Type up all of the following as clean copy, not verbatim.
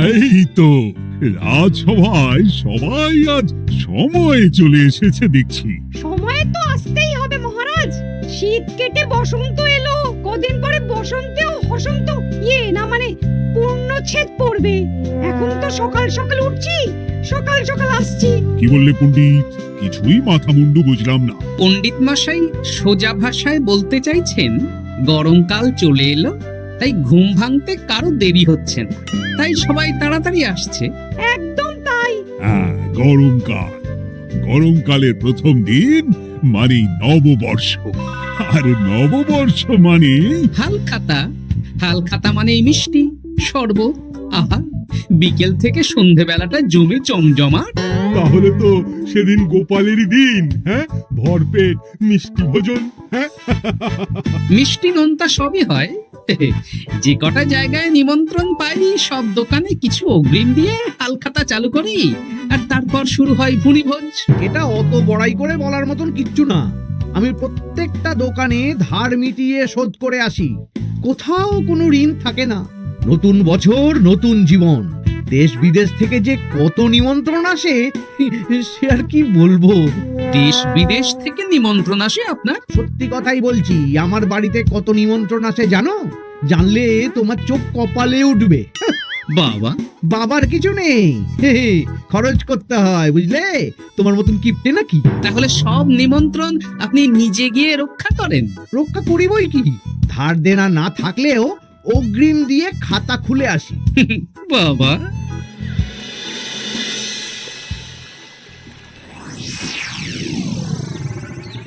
এই তো রাজসভায় সবাই আজ সময়ে চলে এসেছে দেখছি। সময় তো আসতেই হবে মহারাজ। শীত কেটে বসন্ত এলো, কদিন পরে বসন্তেও বসন্ত না মানে পূর্ণচ্ছেদ পড়বে। এখন তো সকাল সকাল উঠছি, সকাল সকাল আসছি। কি বললে পণ্ডিত? কিছুই মাথা মুন্ডু বুঝলাম না। পণ্ডিত মশাই সোজা ভাষায় বলতে চাইছেন গরমকাল চলে এলো, তাই ঘুম ভাঙতে কারো দেরি হচ্ছে না, তাই সবাই তাড়াতাড়ি আসছে। একদম তাই। হ্যাঁ, গরমকাল। গরমকালের প্রথম দিন মানে নববর্ষ, আর নববর্ষ মানে হালখাতা। হালখাতা মানে মিষ্টি শরবত। আহা, বিকেল থেকে সন্ধেবেলাটা জমে জমজমাট। তাহলে তো সেদিন গোপালেরই দিন। হ্যাঁ, ভরপেট মিষ্টি ভোজন। হ্যাঁ, মিষ্টি নোনতা সবই হয়। যে কটা জায়গায় নিমন্ত্রণ পাই সব দোকানে কিছু অগ্রিম দিয়ে হালখাতা চালু করি, আর তারপর শুরু হয় ভুরিভোজ। এটা অত বড়াই করে বলার মতন কিচ্ছু না। আমি প্রত্যেকটা দোকানে ধার মিটিয়ে শোধ করে আসি, কোথাও কোনো ঋণ থাকে না। নতুন বছর নতুন জীবন, দেশ বিদেশ থেকে যে কত নিমন্ত্রণ আসে সে আর কি বলবো। দেশ বিদেশ থেকে নিমন্ত্রণ আসে আপনার? সত্যি কথাই বলছি, আমার বাড়িতে কত নিমন্ত্রণ আসে জানো? জানলে তোমার চোখ কপালে উঠবে। বাবা, বাবার কিছু নেই, খরচ করতে হয় বুঝলে। তোমার মতন কিপটে নাকি? তাহলে সব নিমন্ত্রণ আপনি নিজে গিয়ে রক্ষা করেন? রক্ষা করিবই কি, ধার দেনা না থাকলেও অগ্রিম দিয়ে খাতা খুলে আসি। বাবা,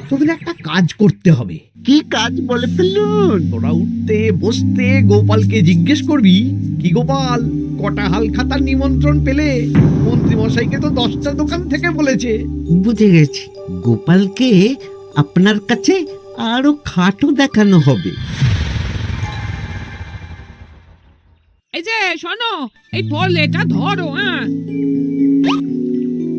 তোদের একটা কাজ করতে হবে। কি কাজ বলে ফেলুন? তোরা উঠতে বসতে গোপালকে জিজ্ঞেস করবি, কি গোপাল, কটা হাল খাতার নিমন্ত্রণ পেলে? মন্ত্রী মশাইকে তো 10টা দোকান থেকে বলেছে। বুঝে গেছি, গোপালকে আপনার কাছে আরো খাটো দেখানো হবে। এই যে শোনো, এই থলেটা ধরো। হ্যাঁ,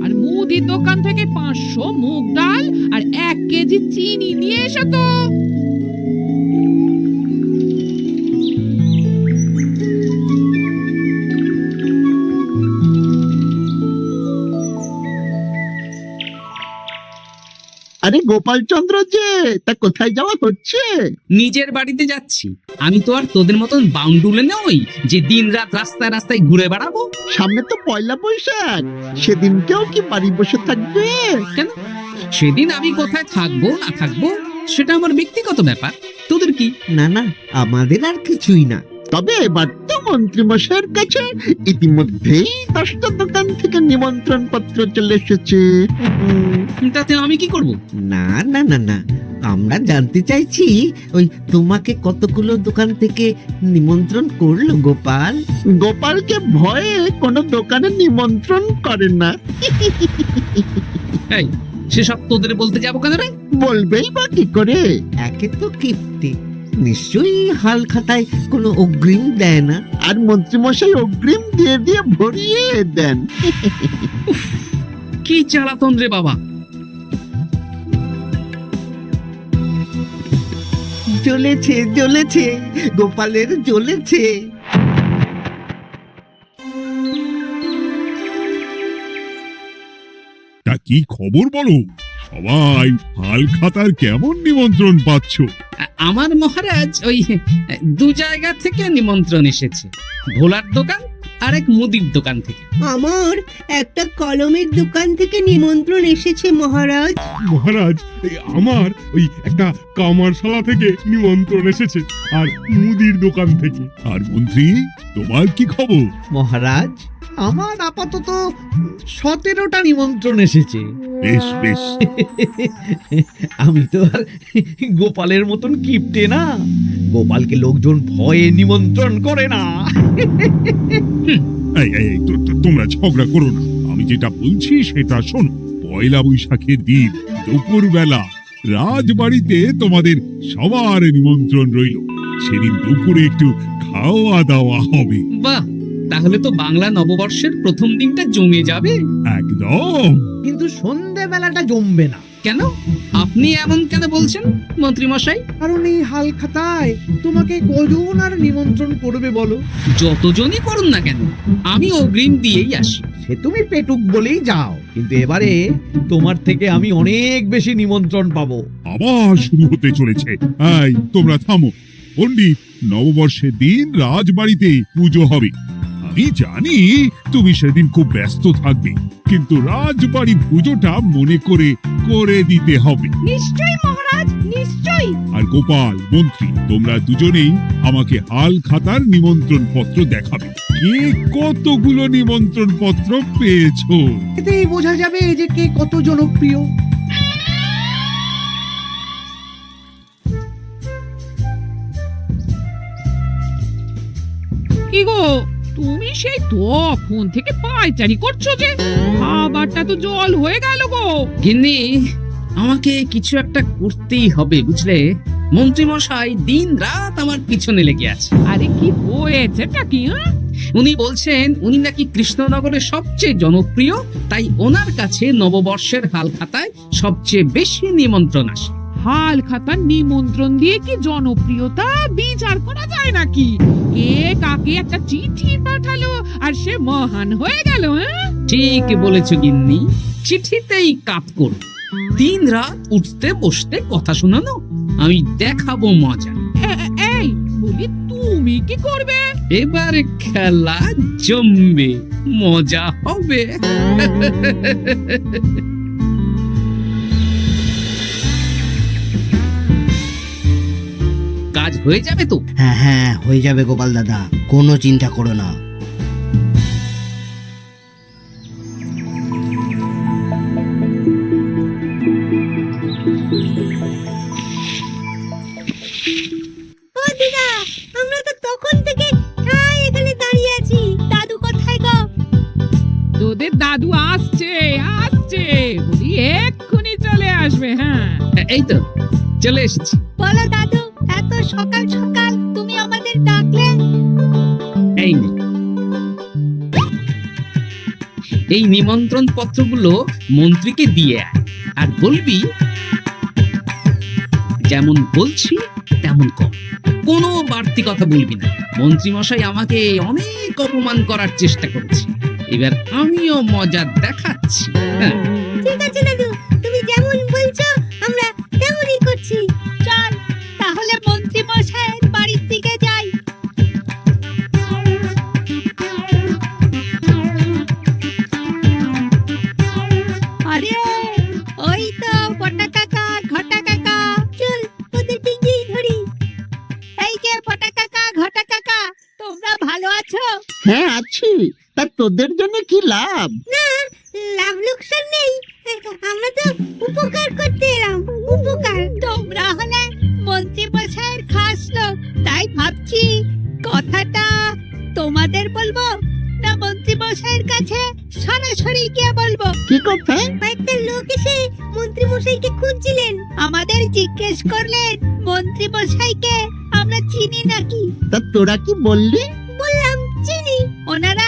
আর মুদির দোকান থেকে 500 মুগ ডাল আর 1 কেজি চিনি নিয়ে এসো তো। আরে গোপাল চন্দ্র যে, তা কোথায় যাওয়া হচ্ছে? নিজের বাড়িতে যাচ্ছি। আমি তো আর তোদের মতন বাউন্ডুলে নই যে দিন রাত রাস্তায় রাস্তায় ঘুরে বেড়াবো। সামনে তো পয়লা বৈশাখ, সেদিনকেও কি বাড়ি বসে থাকবে? কেন, সেদিন আমি কোথায় থাকবো না থাকবো সেটা আমার ব্যক্তিগত ব্যাপার। তোদের কি? না না, আমাদের আর কিছুই না। তবে এবার তো মন্ত্রী মশাইয়ের কাছে ইতিমধ্যেই 10টা দোকান থেকে নিমন্ত্রণ পত্র চলে এসেছে। তাতে আমি কি করব? না না না না, আমরা জানতে চাইছি ওই তোমাকে কতগুলো দোকান থেকে নিমন্ত্রণ করলো গোপাল? গোপালকে ভয়ে কোনো দোকানে নিমন্ত্রণ করে না। এই, সেসব তোদের বলতে যাবো কেন রে? বলবেই বা কি করে? একে তো কিপ্টে, নিশ্চয়ই হাল খাতায় কোনো অগ্রিম দেয় না, আর মন্ত্রীমশাই অগ্রিম দিয়ে দিয়ে ভরিয়ে দেন। কি চালাতন রে বাবা! জ্বলেছে জ্বলেছে, গোপালের জ্বলেছে। তা কি খবর বলো? সবাই হালখাতার কেমন নিমন্ত্রণ পাচ্ছ? আমার মহারাজ ওই 2 জায়গা থেকে নিমন্ত্রণ এসেছে, ভোলার দোকান আর এক মুদির দোকান থেকে। আমার একটা কলমের দোকান থেকে নিমন্ত্রণ এসেছে মহারাজ। মহারাজ, আমার ওই একটা কামারশালা থেকে নিমন্ত্রণ এসেছে, আর মুদির দোকান থেকে। আর মন্ত্রী, তোমার কি খবর? মহারাজ, আমার আপাতত 17টা নিমন্ত্রণ এসেছে। বেশ বেশ। আমি তো আর গোপালের মতন কিপটে না, গোপালকে লোকজন ভয়ে নিমন্ত্রণ করে না। তোমরা ঝগড়া করো না, আমি যেটা বলছি সেটা শোনো। পয়লা বৈশাখের দিন দুপুর বেলা রাজবাড়িতে তোমাদের সবার নিমন্ত্রণ রইল। সেদিন দুপুরে একটু খাওয়া দাওয়া হবে। বাহ, তাহলে তো বাংলা নববর্ষের প্রথম দিনটা জমে যাবে। একদম। কিন্তু সন্ধেবেলাটা জমবে না। কেন আপনি এমন কেন বলছেন মন্ত্রী মশাই? কারণ এই হাল খাতায় তোমাকে কজন আর নিমন্ত্রণ করবে বলো? যতজনই করুন না কেন আমি অগ্রিম দিয়েই আসি। সে তুমি পেটুক বলেই যাও, কিন্তু এবারে তোমার থেকে আমি অনেক বেশি নিমন্ত্রণ পাবো। আবার শুরু হতে চলেছে। এই তোমরা থামো। পণ্ডিত, নববর্ষের দিন রাজবাড়িতে পুজো হবে। আমি জানি তুমি সেদিন খুব ব্যস্ত থাকবে, কিন্তু রাজবাড়ি পুজোটা মনে করে করে দিতে হবে। নিশ্চয়ই মহারাজ, নিশ্চয়ই। আর গোপাল, মন্ত্রী, তোমরা দুজনেই আমাকে হাল খাতার নিমন্ত্রণ পত্র দেখাবে। কে কতগুলো নিমন্ত্রণ পত্র পেয়েছো? এতেই বোঝা যাবে যে কে কত জনপ্রিয়। কি গো, তুমি সেই তখন থেকে পায়চারি করছো যে, খাবারটা তো জল হয়ে গেল গো। গিন্নি, আমাকে কিছু একটা করতেই হবে বুঝলে। মন্ত্রী মশাই দিন রাত আমার পিছনে লেগে আছে। আরে কি হয়েছেটা কি? হ্যাঁ, উনি বলছেন উনি নাকি কৃষ্ণনগরের সবচেয়ে জনপ্রিয়, তাই ওনার কাছে নববর্ষের হাল খাতায় সবচেয়ে বেশি নিমন্ত্রণ আসে। হাল খাতার নিমন্ত্রণ দিয়ে কি জনপ্রিয়তা বিচার করা যায় নাকি? কে কাকে একটা চিঠি পাঠালো আর সে মহান হয়ে গেল? হ্যাঁ, ঠিক বলেছ গিন্নি, চিঠিতেই কাপ করো। দিন রাত উঠতে বসতে কথা শোনানো, আমি দেখাবো মজা। এই বলি, তুমি কি করবে? এবার খেলা জমবে, মজা হবে। কাজ হয়ে যাবে তো? হ্যাঁ হ্যাঁ, হয়ে যাবে গোপাল দাদা, কোনো চিন্তা করো না। ও দিদা, আমরা তো তখন থেকে এখানে দাঁড়িয়ে আছি। দাদু কোথায় গো? তোদের দাদু আসছে আসছে, বলি এক্ষুনি চলে আসবে। হ্যাঁ, এই তো চলে এসেছি। বলো দাদু, এত সকাল সকাল তুমি আমাদের ডাকলে? এই নে। এই নিমন্ত্রণ পত্রগুলো মন্ত্রীকে দিয়ে আয়, আর বলবি যেমন বলছি তেমন কর, কোনো বাড়তি কথা বলবি না। মন্ত্রী মশাই আমাকে অনেক অপমান করার চেষ্টা করেছে, এবার আমিও মজা দেখাচ্ছি। হ্যাঁ, ঠিক আছে দাদু, তুমি যেমন বলছো আমরা তেমনই করছি। চল তাহলে মন্ত্রী মশাইয়ের বাড়ির দিকে যাই। আরে ওই তো বটা কাকা, ঘটা কাকা, চল ওদেরকে গিয়ে ধরি। এই যে বটা কাকা, ঘটা কাকা, তোমরা ভালো আছো? হ্যাঁ আছি, তা তোদের জন্য কি লাভ? না, লাভ লোকসান নেই, আমরা তো উপকার করতে এলাম। উপকার? তোমরা হলে মন্ত্রী মশাইয়ের খাস লোক, তাই ভাবছি কথাটা তোমাদের বলবো না মন্ত্রী মশাইয়ের কাছে সরাসরি গিয়ে বলবো। কি কথা? কয়েকটা লোক এসে মন্ত্রী মশাইকে খুঁজছিলেন, আমাদের জিজ্ঞেস করলেন মন্ত্রী মশাইকে আমরা চিনি নাকি। তা তোরা কি বললি? বললাম চিনি। ওনারা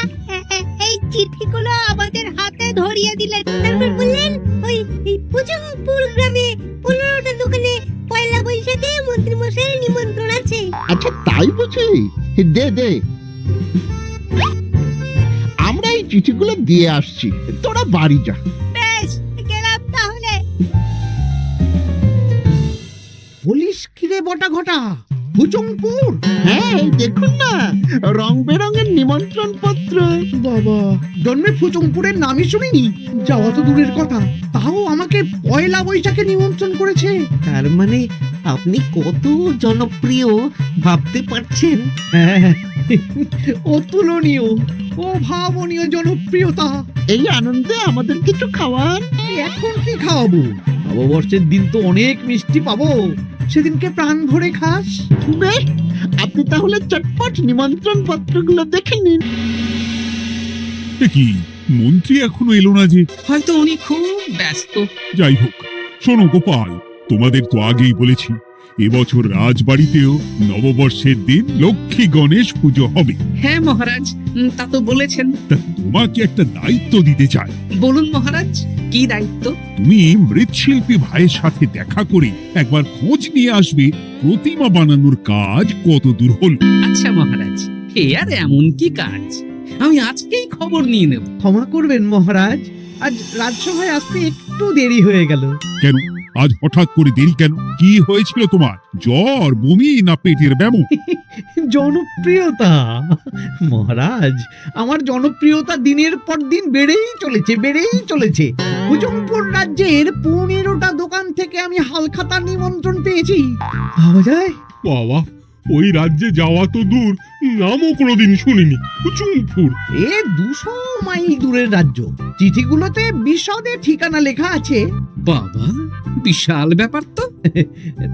এই চিঠিগুলো আমাদের হাতে ধরিয়ে দিলেন, তারপর বললেন ওই পুজংপুর গ্রামে 15টা দোকানে পয়লা বৈশাখে মন্ত্রী মশাইয়ের নিমন্ত্রণ আছে। আচ্ছা তাই বুঝি, দে দে, আমরা এই চিঠিগুলো দিয়ে আসছি, তোরা বাড়ি যা। বেশ, গেলাম তাহলে। বলিস কিরে বটা ঘটা, ভুজংপুর? হ্যাঁ দেখুন না, রং বেরঙের নিমন্ত্রণ পত্র। বাবা, জন্মে ভুজংপুরের নামই শুনিনি, যাওয়া তো দূরের কথা, তাও আমাকে পয়লা বৈশাখে নিমন্ত্রণ করেছে। তার মানে আপনি কত জনপ্রিয় ভাবতে পারছেন? হ্যাঁ, অতুলনীয়, অভাবনীয় জনপ্রিয়তা। এই আনন্দে আমাদের কিছু খাওয়ান। এখন কি খাওয়াবো? নববর্ষের দিন তো অনেক মিষ্টি পাবো, সেদিনকে প্রাণ ভরে খাস। বেশ, আপনি তাহলে চটপট নিমন্ত্রণ পত্রগুলো দেখে নিন। এ কি, মন্ত্রী এখনো এলো না যে? হয়তো উনি খুব ব্যস্ত। যাই হোক, শোনো গোপাল, তোমাদের তো আগেই বলেছি এবছর রাজবাড়িতেও নববর্ষের দিন লক্ষ্মী গণেশ পুজো হবে। হ্যাঁ মহারাজ, তা তো বলেছেন। তা তোমাকে একটা দায়িত্ব দিতে চাই। বলুন মহারাজ। কি দায়িত্ব? তুমি মৃৎশিল্পী ভাইয়ের সাথে দেখা করে একবার খোঁজ নিয়ে আসবে প্রতিমা বানানোর কাজ কত দূর হল। আচ্ছা মহারাজ, এ আর এমন কি কাজ, আমি আজকেই খবর নিয়ে নেব। ক্ষমা করবেন মহারাজ, আজ রাজসভায় আসতে একটু দেরি হয়ে গেল। কেন আজ হঠাৎ করে দেরি কেন? কি হয়েছিল তোমার? জ্বর, বমি না পেটের ব্যামো? জনপ্রিয়তা মহারাজ, আমার জনপ্রিয়তা দিনের পর দিন বেড়েই চলেছে। হুজুমপুর রাজ্যের 15টা দোকান থেকে আমি হালখাতা নিমন্ত্রণ পেয়েছি। ভাবা যায়? বাবা, ওই রাজ্যে যাওয়া তো দূর, নামও কোনোদিন শুনিনি। হুজুমপুর। এ 200 মাইল দূরের রাজ্য। চিঠিগুলোতে বিশদে ঠিকানা লেখা আছে। বাবা, বিশাল ব্যাপার তো।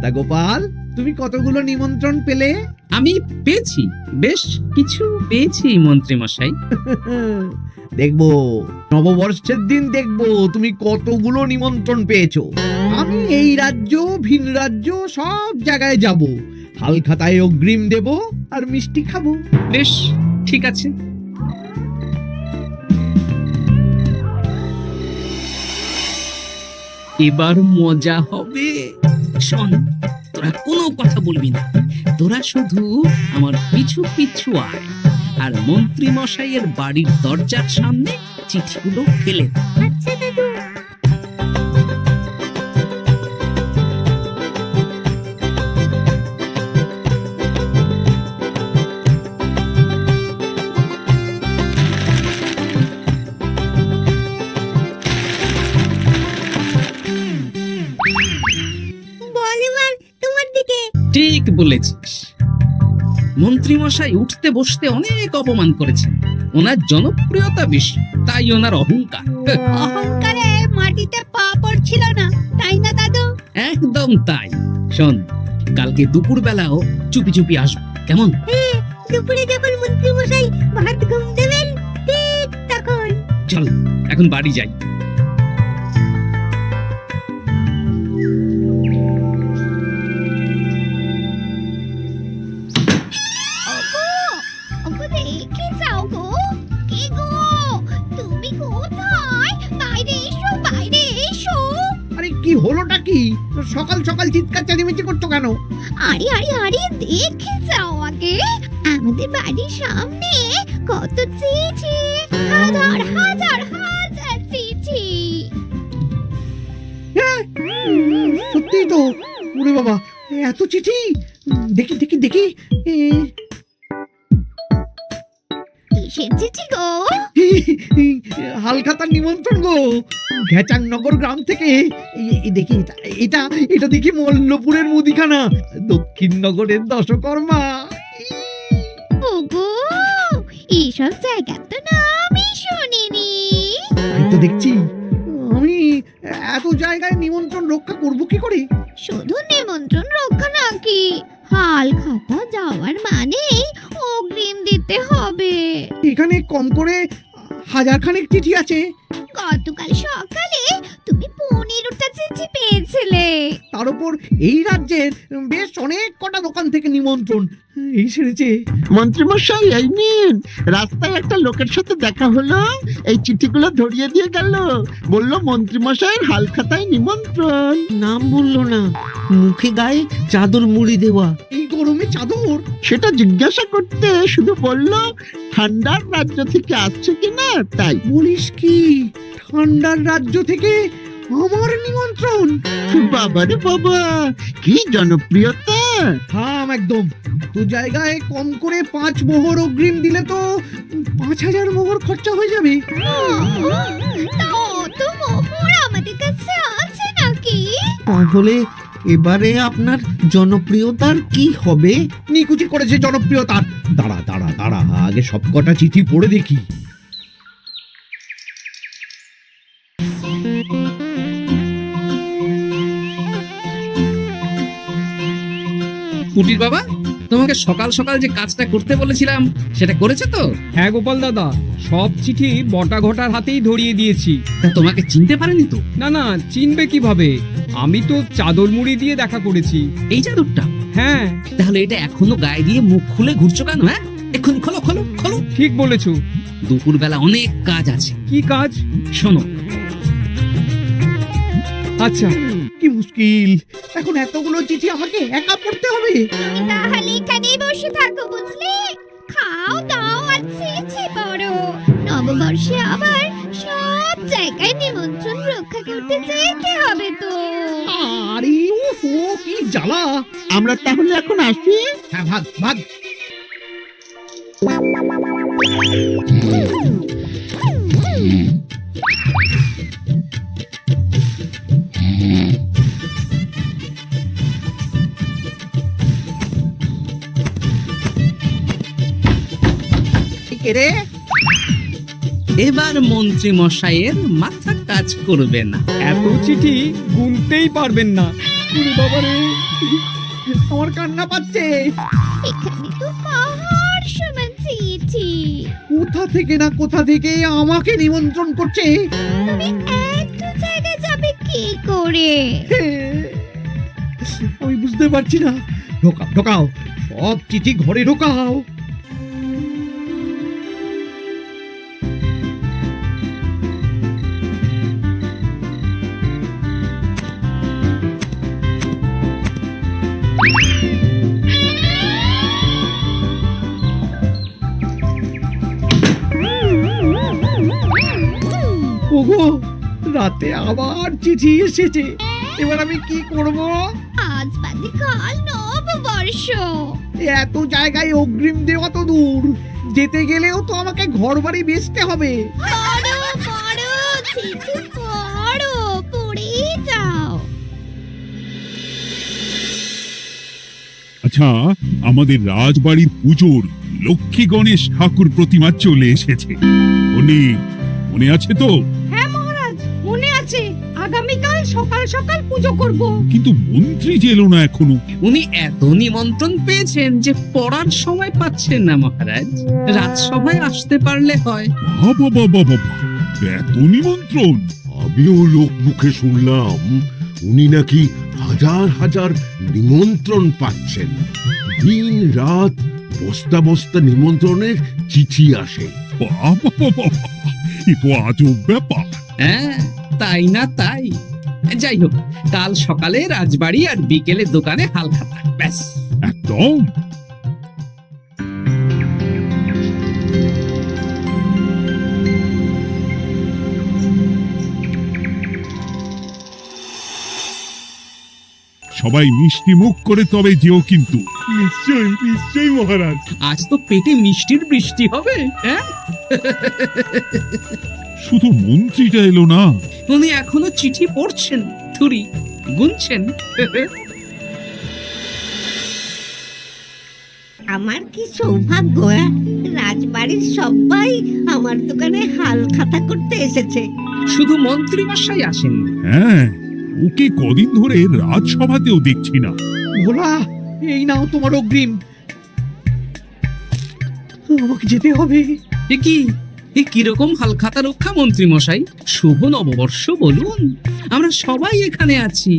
তা গোপাল, তুমি কতগুলো নিমন্ত্রণ পেলে? আমি পেয়েছি, বেশ কিছু পেয়েছি মন্ত্রী মশাই। দেখবো নববর্ষের দিন দেখবো তুমি কতগুলো নিমন্ত্রণ পেয়েছো। আমি এই রাজ্য ভিন রাজ্য সব জায়গায় যাব, হালখাতায় অগ্রিম দেব আর মিষ্টি খাবো। বেশ, ঠিক আছে। এবার মজা হবে। শোন, তোরা কোনো কথা বলবি না, তোরা শুধু আমার পিছু পিছু আয় আর মন্ত্রী মশাইয়ের বাড়ির দরজার সামনে চিঠিগুলো ফেলে দে। আচ্ছা দাদু। বল এবার তোমার দিকে। ঠিক বলেছিস, মন্ত্রী মশাই উঠতে বসতে অনেক অপমান করেছেন। ওনার জনপ্রিয়তা বেশি, তাই ওনার অহংকার। অহংকারে মাটিতে পা পড়ছিল না, তাই না দাদু? একদম তাই। শোন, কালকে দুপুর বেলাও চুপি চুপি আসবো, কেমন? দুপুরে যখন মন্ত্রী মশাই ভাত ঘুম দেবেন ঠিক তখন। চল এখন বাড়ি যাই। ওগো দেখে যাও গো। কে গো? তুমি কোথায়? বাইরে এসো, বাইরে এসো। আরে কি হলোটা কি? সকাল সকাল চিৎকার চেঁচামেচি করছো কেন? আরে আরে আরে দেখে যাও আগে। আমাদের বাড়ির সামনে কত চিঠি, হাজার হাজার হাজার চিঠি। সত্যি তো। ওরে বাবা, এত চিঠি! দেখি দেখি দেখি। কিসের চিঠি গো? হালখাতার নিমন্ত্রণ গো, ঘেচাংনগর গ্রাম থেকে। দেখি এটা এটা দেখি মল্লপুরের মুদিখানা, দক্ষিণনগরের দশকর্মা। ওগো, এইসব জায়গা তো নামই শুনিনি। তাই তো দেখছি। আমি এত জায়গায় নিমন্ত্রণ রক্ষা করব কি করে? শুধু নিমন্ত্রণ রক্ষা নাকি, হালখাতা যাওয়ার মানেই অগ্রিম দিতে হবে। এখানে কম করে 1000 খানেক চিঠি আছে। গতকাল সকালে তুমি 15টা চিঠি পেয়েছিলে। তার উপর এই রাজ্যের বেশ অনেক কটা দোকান থেকে নিমন্ত্রণ এই সেরেছে। মন্ত্রীমশাই, এই নিন। রাস্তায় একটা লোকের সাথে দেখা হলো, এই চিঠিগুলো ধরিয়ে দিয়ে গেল, বলল মন্ত্রীমশাইয়ের হালখাতায় নিমন্ত্রণ। নাম বললো না, মুখে গায়ে চাদর মুড়ি দেওয়া। এই গরমে চাদর? সেটা জিজ্ঞাসা করতে শুধু বলল ঠান্ডার রাজ্য থেকে আসছে কিনা তাই। বলিস কি? ঠান্ডার রাজ্য থেকে আমার নিমন্ত্রণ? বাবারে বাবা, কি জনপ্রিয়তা! থাম একদম। দু জায়গায় কম করে 5 মোহর অগ্রিম দিলে তো 5000 মোহর খরচা হয়ে যাবে। তা অত মোহর আমাদের কাছে আছে নাকি? তাহলে এবারে আপনার জনপ্রিয়তার কি হবে? নিকুচি করেছে জনপ্রিয়তার। দাঁড়া দাঁড়া দাঁড়া, আগে সব কটা চিঠি পড়ে দেখি। পুটির বাবা, তোমাকে সকাল সকাল যে কাজটা করতে বলেছিলাম সেটা করেছে তো? হ্যাঁ গোপাল দাদা, সব চিঠি বটা ঘটার হাতেই ধরিয়ে দিয়েছি। তা তোমাকে চিনতে পারেনি তো? না না, চিনবে কিভাবে? আমি তো চাদর মুড়ি দিয়ে দেখা করেছি। এই চাদরটা? হ্যাঁ। তাহলে এটা এখনো গায়ে দিয়ে মুখ খুলে ঘুরছো কেন? হ্যাঁ, এক্ষুনি খোলো খোলো খোলো। ঠিক বলেছো। দুপুরবেলা অনেক কাজ আছে। কি কাজ? শোনো, আচ্ছা, কি মুশকিল, এখন এতগুলো চিঠি আমাকে একা পড়তে হবে। তাহলে এখানেই বসে থাকো বুঝলে, খাও দাও আর চিঠি পড়ো। নববর্ষে আবার সব জায়গায় নিমন্ত্রণ রক্ষা করতে যেতে হবে তো। আরে ওহো, কি জ্বালা। আমরা তাহলে এখন আসি। হ্যাঁ, ভাগ ভাগ। কে রে? এবার মন্ত্রী মশাইয়ের মাথা কাজ করবে না। এত চিঠি গুনতেই পারবেন না। ওরে বাবা রে! আমার কান্না পাচ্ছে। এখানে তো পাহাড় সমান চিঠি। কোথা থেকে না কোথা থেকে আমাকে নিমন্ত্রণ করছে। তুমি এত জায়গায় যাবে কি করে? আমি বুঝতে পারছি না। ঢোকাও ঢোকাও, সব চিঠি ঘরে ঢোকাও। ওগো, রাতে আবার চিঠি এসেছে। এবার আমি কি করব? আজ বাদে কাল নববর্ষ। এত জায়গায় অগ্রিম দেওয়া তো দূর, যেতে গেলেও তো আমাকে ঘর বাড়ি বেচতে হবে। পড়ো পড়ো চিঠি পড়ো, পড়েই যাও। আচ্ছা, আমাদের রাজবাড়ির পুজোর লক্ষ্মী গণেশ ঠাকুর প্রতিমা চলে এসেছে। মনে আছে তো? হ্যাঁ মহারাজ, মনে আছে। আগামীকাল সকাল সকাল পুজো করব। কিন্তু মন্ত্রী যে এলো না এখনো। উনি এত নিমন্ত্রণ পেয়েছেন যে পড়ার সময় পাচ্ছেন না মহারাজ। রাজসভায় আসতে পারলে হয়। বাবা বাবা বাবা, এত নিমন্ত্রণ! আমিও লোক মুখে শুনলাম উনি নাকি হাজার হাজার নিমন্ত্রণ পাচ্ছেন। দিন রাত বস্তা বস্তা নিমন্ত্রণের চিঠি আসে। বাবা বাবা, এ তো আজব ব্যাপার। হ্যাঁ, তাই না তাই। যাই হোক, কাল সকালে রাজবাড়ি আর বিকেলে দোকানে হালখাতা, ব্যাস। একদম। সবাই মিষ্টি মুখ করে তবে যেও কিন্তু। নিশ্চয়ই নিশ্চয়ই মহারাজ। আজ তো পেটে মিষ্টির বৃষ্টি হবে। হ্যাঁ, শুধু মন্ত্রীটা এলো না। উনি এখনো চিঠি পড়ছেন, থুরি গুনছেন। আমার কি সৌভাগ্য! রাজবাড়ির সবাই আমার দোকানে হাল খাতা করতে এসেছে। শুধু মন্ত্রী মশাই আসেন। হ্যাঁ, ওকে কদিন ধরে রাজসভাতেও দেখছি না। ভোলা, এই নাও তোমার অগ্রিম। আমাকে যেতে হবে। এ কিরকম হালখাতা রক্ষা মন্ত্রী মশাই? শুভ নববর্ষ বলুন, আমরা সবাই এখানে আছি,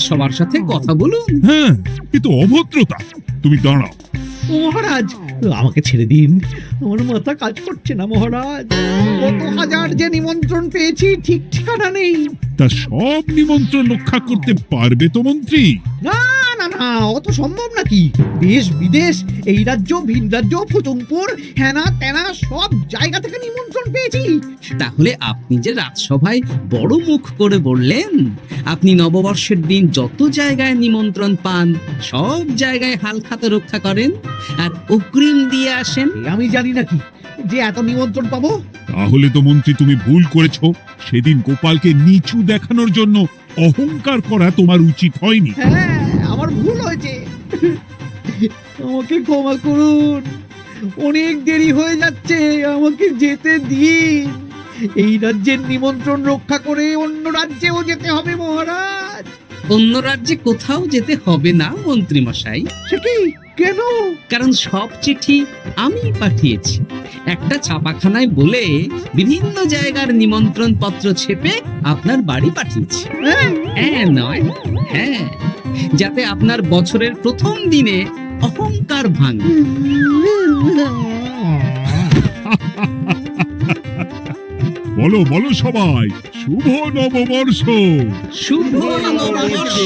সবার সাথে কথা বলুন। হ্যাঁ, এ তো অভদ্রতা। তুমি দাঁড়াও। মহারাজ, আমাকে ছেড়ে দিন। আমার মাথা কাজ করছে না মহারাজ। কত হাজার যে নিমন্ত্রণ পেয়েছি, ঠিক ঠিকানা নেই। তা সব নিমন্ত্রণ রক্ষা করতে পারবে তো মন্ত্রী? না না না, অত সম্ভব নাকি? দেশ বিদেশ, এই রাজ্য ভিন রাজ্য, ফতুংপুর, হেনা তেনা সব জায়গা থেকে নিমন্ত্রণ পেয়েছি। তাহলে আপনি যে রাজসভায় বড় মুখ করে বললেন আপনি নববর্ষের দিন যত জায়গায় নিমন্ত্রণ পান সব জায়গায় হালখাতা রক্ষা করেন আর অগ্রিম দিয়ে আসেন। আমি জানি নাকি যে এত নিমন্ত্রণ পাবো? তাহলে তো মন্ত্রী তুমি ভুল করেছো। সেদিন গোপালকে নিচু দেখানোর জন্য অহংকার করা তোমার উচিত হয়নি। হ্যাঁ, আমার ভুল হয়েছে। আমাকে ক্ষমা করুন। অনেক দেরি হয়ে যাচ্ছে, আমাকে যেতে দিন। এই রাজ্যের নিমন্ত্রণ রক্ষা করে অন্য রাজ্যেও যেতে হবে মহারাজ। অন্য রাজ্যে কোথাও যেতে হবে না মন্ত্রী মশাই। সে কি? কেন? কারণ সব চিঠি আমি পাঠিয়েছি। একটা ছাপাখানায় বলে বিভিন্ন জায়গার নিমন্ত্রণ পত্র ছেপে আপনার বাড়ি পাঠিয়েছি। হ্যাঁ নয়, হ্যাঁ, যাতে আপনার বছরের প্রথম দিনে অহংকার ভাঙে। বলো বলো সবাই, শুভ নববর্ষ। শুভ নববর্ষ।